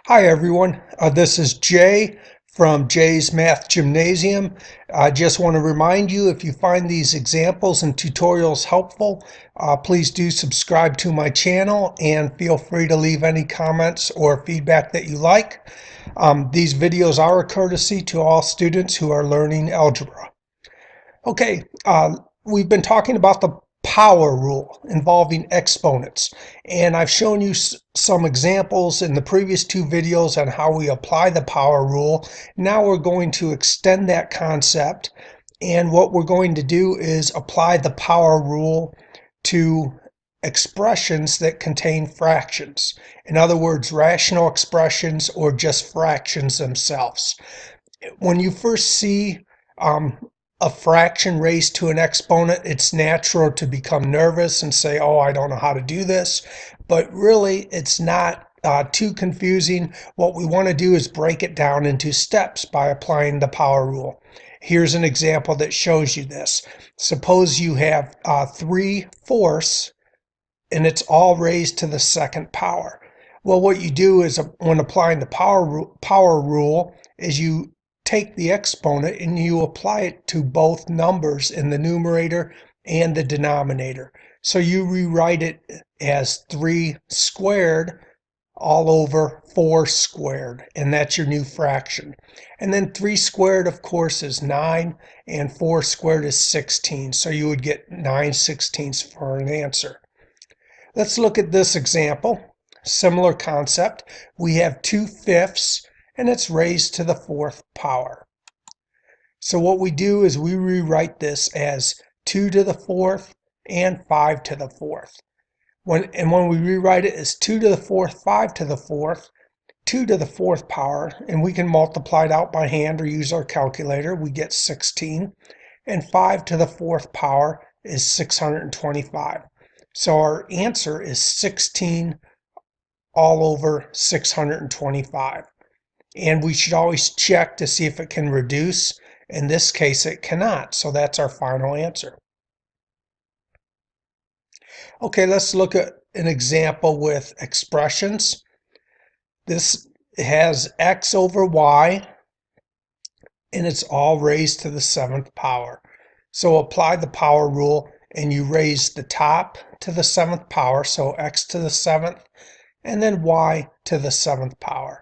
Hi everyone, this is Jay from Jay's Math Gymnasium. I just want to remind you, if you find these examples and tutorials helpful, please do subscribe to my channel and feel free to leave any comments or feedback that you like. These videos are a courtesy to all students who are learning algebra. Okay, we've been talking about the power rule involving exponents, and I've shown you some examples in the previous two videos on how we apply the power rule. Now we're going to extend that concept, and what we're going to do is apply the power rule to expressions that contain fractions. In other words, rational expressions or just fractions themselves. When you first see a fraction raised to an exponent, it's natural to become nervous and say, oh, I don't know how to do this. But really, it's not too confusing. What we want to do is break it down into steps by applying the power rule. Here's an example that shows you this. Suppose you have 3/4 and it's all raised to the second power. Well, what you do is when applying the power rule is you take the exponent and you apply it to both numbers in the numerator and the denominator. So you rewrite it as 3 squared all over 4 squared, and that's your new fraction. And then 3 squared, of course, is 9, and 4 squared is 16. So you would get 9/16 for an answer. Let's look at this example. Similar concept. We have 2/5 and it's raised to the 4th power. So what we do is we rewrite this as 2 to the 4th and 5 to the 4th. When we rewrite it as 2 to the 4th, 5 to the 4th, 2 to the 4th power, and we can multiply it out by hand or use our calculator, we get 16. And 5 to the 4th power is 625. So our answer is 16 all over 625. And we should always check to see if it can reduce. In this case, it cannot. So that's our final answer. Okay, let's look at an example with expressions. This has x over y, and it's all raised to the 7th power. So apply the power rule, and you raise the top to the 7th power, so x to the 7th, and then y to the 7th power.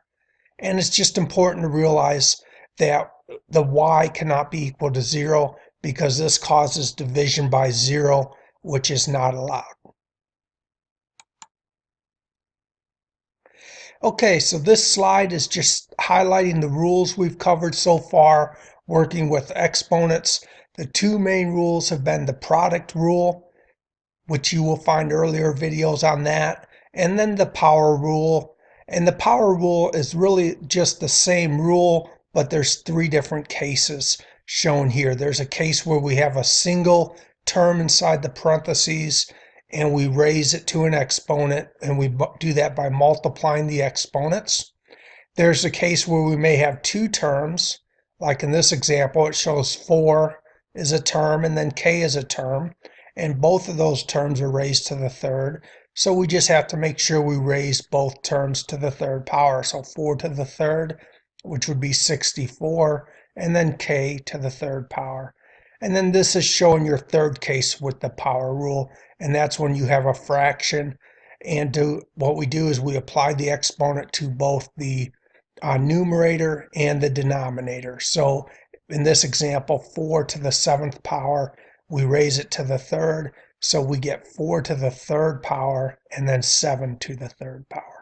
And it's just important to realize that the y cannot be equal to 0 because this causes division by 0, which is not allowed. Okay, so this slide is just highlighting the rules we've covered so far working with exponents. The two main rules have been the product rule, which you will find earlier videos on that, and then the power rule. And the power rule is really just the same rule, but there's 3 different cases shown here. There's a case where we have a single term inside the parentheses and we raise it to an exponent, and we do that by multiplying the exponents. There's a case where we may have 2 terms, like in this example it shows 4 is a term and then k is a term, and both of those terms are raised to the 3rd. So we just have to make sure we raise both terms to the 3rd power. So 4 to the 3rd, which would be 64, and then k to the 3rd power. And then this is showing your 3rd case with the power rule, and that's when you have a fraction. And what we do is we apply the exponent to both the numerator and the denominator. So in this example, 4 to the 7th power, we raise it to the 3rd. So we get 4 to the 3rd power and then 7 to the 3rd power.